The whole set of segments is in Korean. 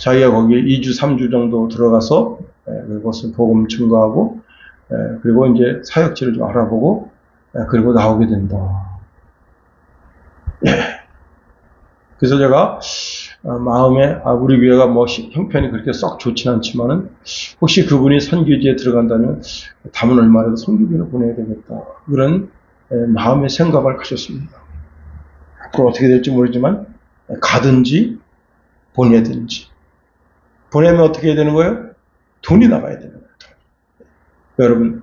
자기가 거기에 2주, 3주 정도 들어가서 그것을 복음 증거하고 그리고 이제 사역지를 좀 알아보고 그리고 나오게 된다. 그래서 제가 마음에 우리 교회가 뭐 형편이 그렇게 썩 좋지는 않지만은 혹시 그분이 선교지에 들어간다면 담은 얼마라도 선교비를 보내야 되겠다. 그런 마음의 생각을 가졌습니다. 앞으로 어떻게 될지 모르지만 가든지 보내든지. 보내면 어떻게 해야 되는 거예요? 돈이 나가야 되는 거예요. 여러분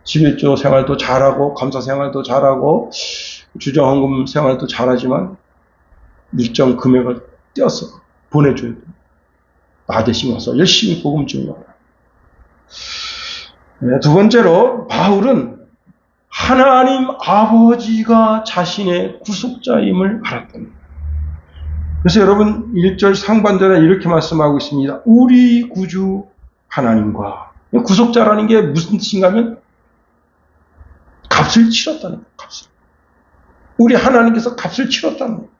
11조 생활도 잘하고 감사 생활도 잘하고 주정헌금 생활도 잘하지만 일정 금액을 떼어서 보내줘야 돼요. 나 대신 와서 열심히 복음 증거하라. 두 번째로 바울은 하나님 아버지가 자신의 구속자임을 알았답니다. 그래서 여러분 1절 상반절에 이렇게 말씀하고 있습니다. 우리 구주 하나님과. 구속자라는 게 무슨 뜻인가 하면 값을 치렀다는 거예요. 값을. 우리 하나님께서 값을 치렀다는 거예요.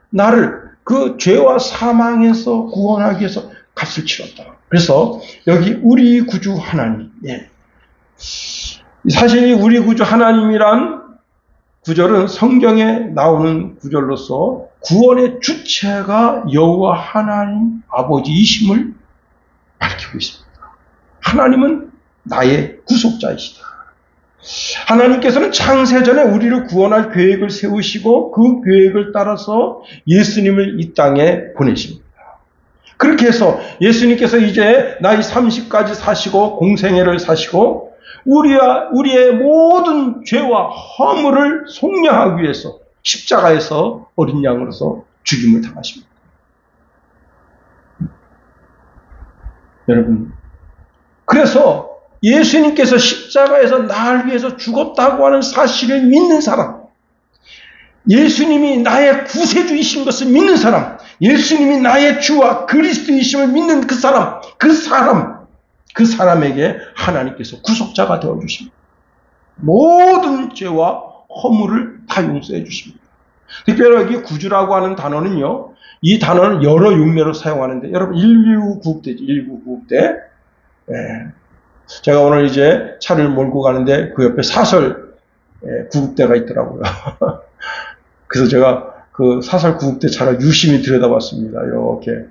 나를 그 죄와 사망에서 구원하기 위해서 값을 치렀다. 그래서 여기 우리 구주 하나님. 사실 우리 구주 하나님이란 구절은 성경에 나오는 구절로서 구원의 주체가 여호와 하나님 아버지이심을 밝히고 있습니다. 하나님은 나의 구속자이시다. 하나님께서는 창세전에 우리를 구원할 계획을 세우시고 그 계획을 따라서 예수님을 이 땅에 보내십니다. 그렇게 해서 예수님께서 이제 나이 30까지 사시고 공생애를 사시고 우리의 모든 죄와 허물을 속량하기 위해서 십자가에서 어린 양으로서 죽임을 당하십니다. 여러분, 그래서 예수님께서 십자가에서 나를 위해서 죽었다고 하는 사실을 믿는 사람, 예수님이 나의 구세주이신 것을 믿는 사람, 예수님이 나의 주와 그리스도이심을 믿는 그 사람에게 하나님께서 구속자가 되어주십니다. 모든 죄와 허물을 다 용서해 주십니다. 특별히 여기 구주라고 하는 단어는요, 이 단어는 여러 용례로 사용하는데, 여러분, 19구급대죠. 19구급대. 제가 오늘 이제 차를 몰고 가는데 그 옆에 사설 구급대가 있더라고요. 그래서 제가 그 사설 구급대 차를 유심히 들여다봤습니다. 이렇게.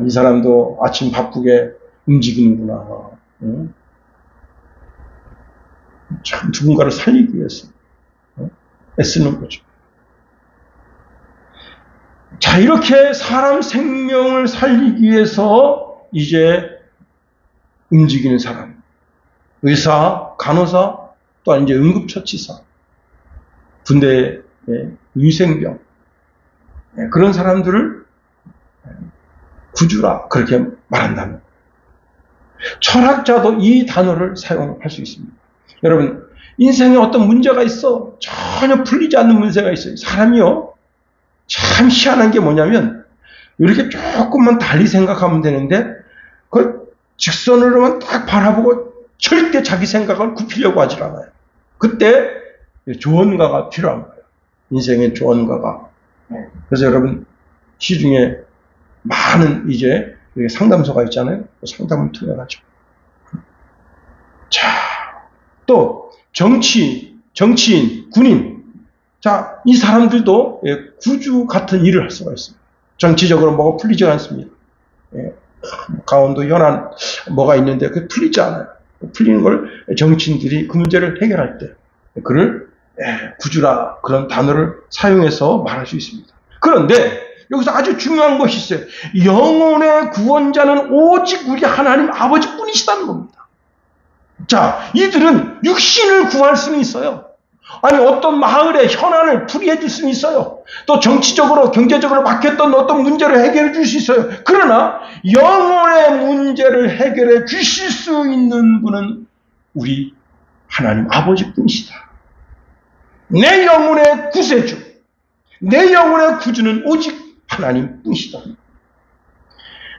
이 사람도 아침 바쁘게 움직이는구나. 참 누군가를 살리기 위해서 애쓰는 거죠. 자, 이렇게 사람 생명을 살리기 위해서 이제 움직이는 사람, 의사, 간호사, 또한 이제 응급처치사, 군대 위생병, 그런 사람들을 구주라 그렇게 말한다면, 철학자도 이 단어를 사용할 수 있습니다. 여러분, 인생에 어떤 문제가 있어 전혀 풀리지 않는 문제가 있어요. 사람이요, 참 희한한 게 뭐냐면 이렇게 조금만 달리 생각하면 되는데 그 직선으로만 딱 바라보고 절대 자기 생각을 굽히려고 하질 않아요. 그때 조언가가 필요한 거예요. 인생의 조언가가. 그래서 여러분, 시중에 많은 이제 상담소가 있잖아요. 상담을 통해 가지고. 자, 또 정치인, 군인. 자, 이 사람들도 구주 같은 일을 할 수가 있어요. 정치적으로 뭐가 풀리지 않습니다. 강원도 현안 뭐가 있는데 그게 풀리지 않아요. 풀리는 걸 정치인들이 그 문제를 해결할 때 그를 구주라 그런 단어를 사용해서 말할 수 있습니다. 그런데 여기서 아주 중요한 것이 있어요. 영혼의 구원자는 오직 우리 하나님 아버지뿐이시다는 겁니다. 자, 이들은 육신을 구할 수는 있어요. 아니, 어떤 마을의 현안을 풀이해 줄 수는 있어요. 또 정치적으로, 경제적으로 막혔던 어떤 문제를 해결해 줄 수 있어요. 그러나 영혼의 문제를 해결해 주실 수 있는 분은 우리 하나님 아버지뿐이시다. 내 영혼의 구세주, 내 영혼의 구주는 오직 하나님뿐이시다.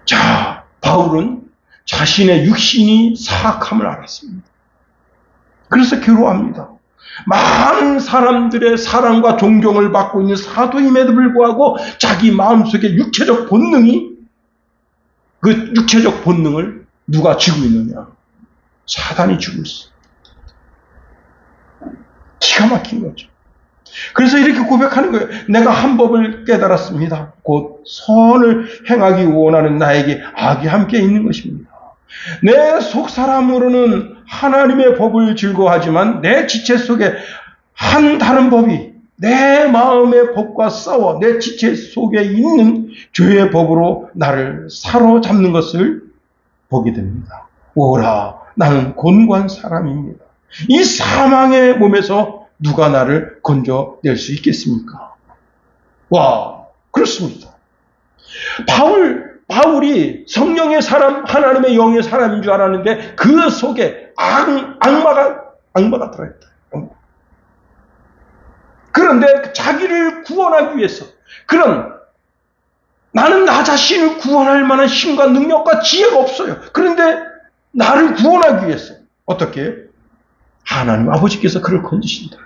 자, 바울은 자신의 육신이 사악함을 알았습니다. 그래서 괴로워합니다. 많은 사람들의 사랑과 존경을 받고 있는 사도임에도 불구하고 자기 마음속에 육체적 본능이, 그 육체적 본능을 누가 쥐고 있느냐? 사단이 쥐고 있어. 기가 막힌 거죠. 그래서 이렇게 고백하는 거예요. 내가 한 법을 깨달았습니다. 곧 선을 행하기 원하는 나에게 악이 함께 있는 것입니다. 내 속사람으로는 하나님의 법을 즐거워하지만 내 지체 속에 한 다른 법이 내 마음의 법과 싸워 내 지체 속에 있는 죄의 법으로 나를 사로잡는 것을 보게 됩니다. 오라, 나는 곤고한 사람입니다. 이 사망의 몸에서 누가 나를 건져낼 수 있겠습니까? 와, 그렇습니다. 바울이 성령의 사람, 하나님의 영의 사람인 줄 알았는데 그 속에 악마가 들어있다. 그런데 자기를 구원하기 위해서, 나는 나 자신을 구원할 만한 힘과 능력과 지혜가 없어요. 그런데 나를 구원하기 위해서 어떻게 해요? 하나님 아버지께서 그를 건지신다.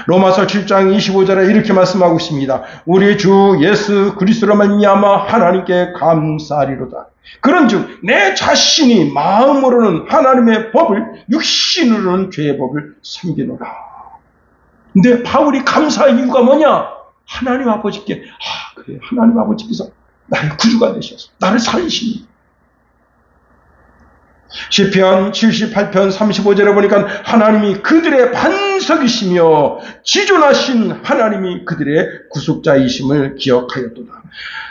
로마서 7장 25절에 이렇게 말씀하고 있습니다. 우리 주 예수 그리스도로 말미암아 하나님께 감사하리로다. 그런즉 내 자신이 마음으로는 하나님의 법을, 육신으로는 죄의 법을 섬기노라. 근데 바울이 감사할 이유가 뭐냐? 하나님 아버지께, 그래, 하나님 아버지께서 나의 구주가 되셔서 나를 살리시니. 시편 78편 35절에 보니까 하나님이 그들의 반석이시며 지존하신 하나님이 그들의 구속자이심을 기억하였도다.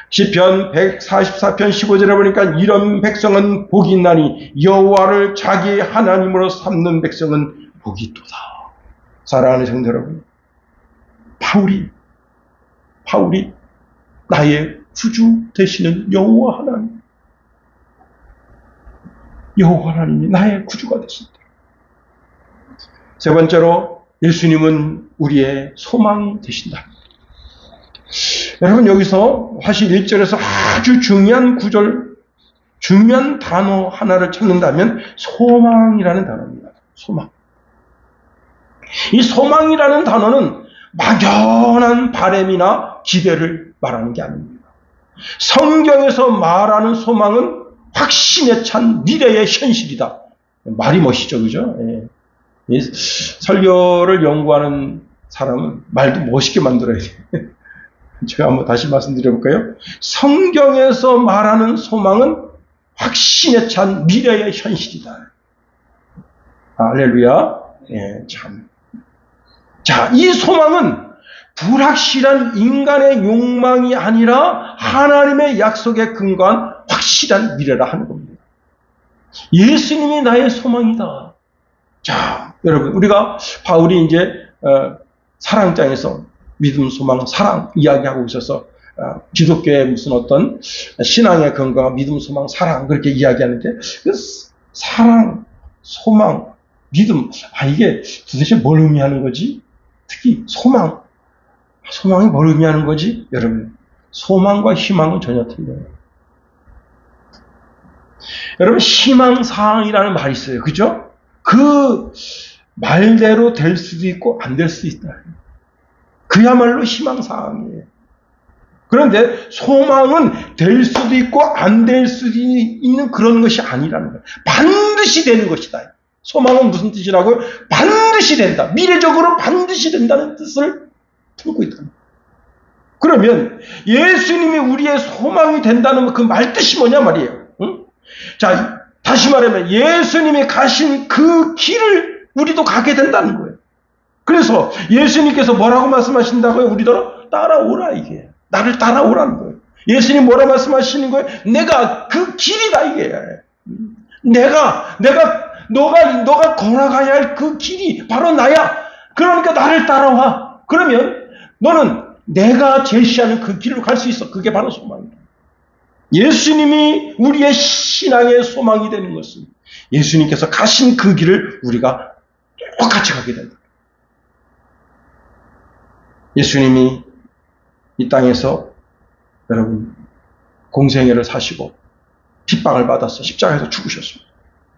시편 144편 15절에 보니까 이런 백성은 복이 있나니 여호와를 자기 하나님으로 삼는 백성은 복이 있도다. 사랑하는 성도 여러분, 바울이 나의 구주 되시는 여호와 하나님이 나의 구주가 되신다. 세 번째로 예수님은 우리의 소망이 되신다. 여러분, 여기서 사실 1절에서 아주 중요한 구절, 중요한 단어 하나를 찾는다면 소망이라는 단어입니다. 소망. 이 소망이라는 단어는 막연한 바람이나 기대를 말하는 게 아닙니다. 성경에서 말하는 소망은 확신에 찬 미래의 현실이다. 말이 멋있죠, 그죠? 예. 설교를 연구하는 사람은 말도 멋있게 만들어야 돼요. 제가 한번 다시 말씀드려볼까요? 성경에서 말하는 소망은 확신에 찬 미래의 현실이다. 할렐루야. 예, 참. 자, 이 소망은 불확실한 인간의 욕망이 아니라 하나님의 약속에 근거한 확실한 미래라 하는 겁니다. 예수님이 나의 소망이다. 자, 여러분, 우리가 바울이 이제 사랑장에서 믿음, 소망, 사랑 이야기하고 있어서 기독교의 무슨 어떤 신앙의 근거가 믿음, 소망, 사랑 그렇게 이야기하는데 그 사랑, 소망, 믿음, 이게 도대체 뭘 의미하는 거지? 특히 소망이 뭘 의미하는 거지? 여러분, 소망과 희망은 전혀 틀려요. 여러분, 희망사항이라는 말이 있어요. 그죠? 그 말대로 될 수도 있고 안 될 수도 있다. 그야말로 희망사항이에요. 그런데 소망은 될 수도 있고 안 될 수도 있는 그런 것이 아니라는 거예요. 반드시 되는 것이다. 소망은 무슨 뜻이라고요? 반드시 된다. 미래적으로 반드시 된다는 뜻을 품고 있다. 그러면 예수님이 우리의 소망이 된다는 그 말 뜻이 뭐냐 말이에요. 응? 자, 다시 말하면 예수님이 가신 그 길을 우리도 가게 된다는 거예요. 그래서 예수님께서 뭐라고 말씀하신다고요? 우리더러 따라오라, 이게. 나를 따라오라는 거예요. 예수님 뭐라 말씀하시는 거예요? 내가 그 길이다, 이게. 너가 걸어가야 할 그 길이 바로 나야. 그러니까 나를 따라와. 그러면 너는 내가 제시하는 그 길로 갈 수 있어. 그게 바로 소망이다. 예수님이 우리의 신앙의 소망이 되는 것은 예수님께서 가신 그 길을 우리가 똑같이 가게 된다. 예수님이 이 땅에서 여러분 공생애를 사시고 핍박을 받아서 십자가에서 죽으셨습니다.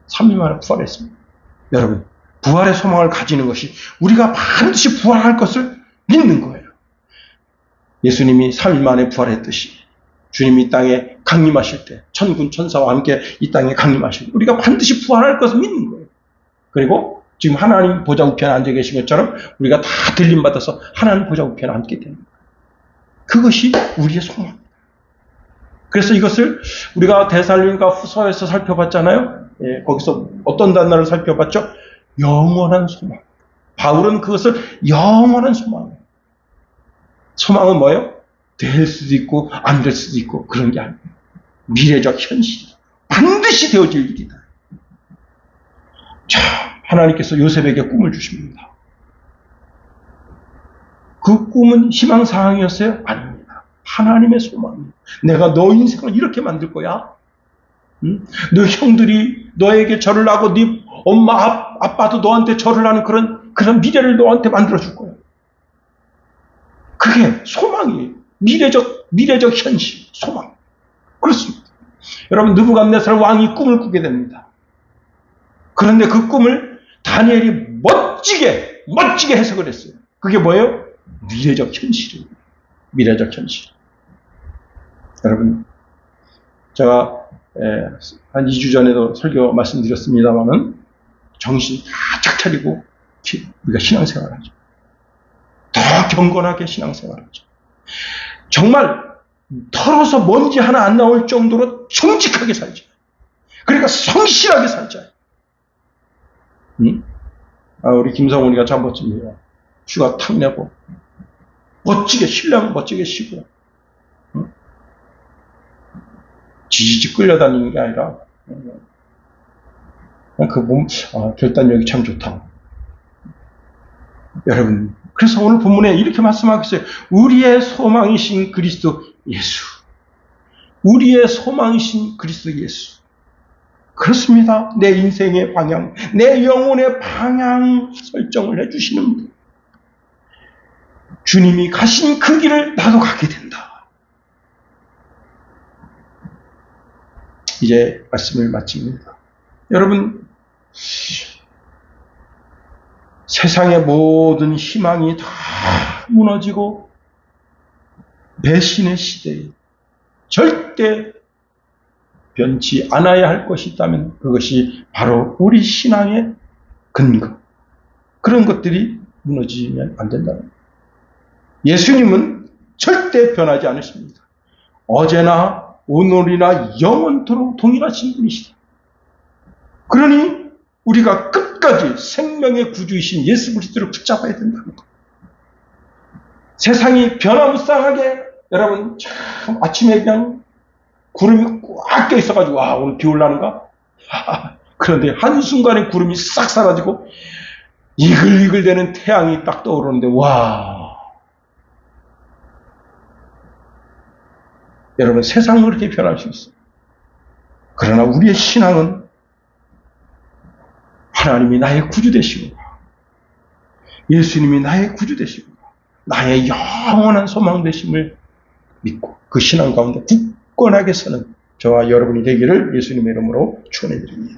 3일 만에 부활했습니다. 여러분, 부활의 소망을 가지는 것이 우리가 반드시 부활할 것을 믿는 거예요. 예수님이 3일 만에 부활했듯이 주님이 이 땅에 강림하실 때 천군 천사와 함께 이 땅에 강림하실 때 우리가 반드시 부활할 것을 믿는 거예요. 그리고 지금 하나님 보좌 우편에 앉아 계신 것처럼 우리가 다 들림받아서 하나님 보좌 우편에 앉게 됩니다. 그것이 우리의 소망입니다. 그래서 이것을 우리가 데살로니가 후서에서 살펴봤잖아요. 예, 거기서 어떤 단어를 살펴봤죠? 영원한 소망. 바울은 그것을 영원한 소망. 소망은 뭐예요? 될 수도 있고 안 될 수도 있고 그런 게 아니에요. 미래적 현실. 반드시 되어질 일이다. 자, 하나님께서 요셉에게 꿈을 주십니다. 그 꿈은 희망사항이었어요? 아닙니다. 하나님의 소망입니다. 내가 너 인생을 이렇게 만들 거야. 응? 너 형들이 너에게 절을 하고 네 엄마 아빠도 너한테 절을 하는 그런 미래를 너한테 만들어줄 거야. 그게 소망이에요. 미래적 현실, 소망. 그렇습니다. 여러분, 느부갓네살 왕이 꿈을 꾸게 됩니다. 그런데 그 꿈을 다니엘이 멋지게 해석을 했어요. 그게 뭐예요? 미래적 현실이에요. 미래적 현실. 여러분, 제가 한 2주 전에도 설교 말씀드렸습니다만은 정신 바짝 차리고 우리가 신앙생활하죠. 더 경건하게 신앙생활하죠. 정말 털어서 먼지 하나 안 나올 정도로 정직하게 살죠. 그러니까 성실하게 살죠. 응? 우리 김성훈이가 참 멋집니다. 휴가 탁 내고 멋지게 신랑 멋지게 쉬고 응? 지지직 끌려다니는 게 아니라 그 몸 결단력이 참 좋다. 여러분, 그래서 오늘 본문에 이렇게 말씀하겠어요. 우리의 소망이신 그리스도 예수. 우리의 소망이신 그리스도 예수. 그렇습니다. 내 인생의 방향, 내 영혼의 방향 설정을 해주시는 분. 주님이 가신 그 길을 나도 가게 된다. 이제 말씀을 마칩니다. 여러분, 세상의 모든 희망이 다 무너지고 배신의 시대에 절대 변치 않아야 할 것이 있다면 그것이 바로 우리 신앙의 근거. 그런 것들이 무너지면 안 된다는 거예요. 예수님은 절대 변하지 않으십니다. 어제나 오늘이나 영원토록 동일하신 분이시다. 그러니 우리가 끝까지 생명의 구주이신 예수 그리스도를 붙잡아야 된다는 것. 세상이 변화무쌍하게 여러분 참 아침에 그냥 구름이 꽉 껴 있어가지고 와 오늘 비 올라는가? 그런데 한순간에 구름이 싹 사라지고 이글이글대는 태양이 딱 떠오르는데 와 여러분 세상은 그렇게 변할 수 있어요. 그러나 우리의 신앙은 하나님이 나의 구주 되시고 예수님이 나의 구주 되시고 나의 영원한 소망 되심을 믿고 그 신앙 가운데 굳건하게 서는 저와 여러분이 되기를 예수님의 이름으로 축원해 드립니다.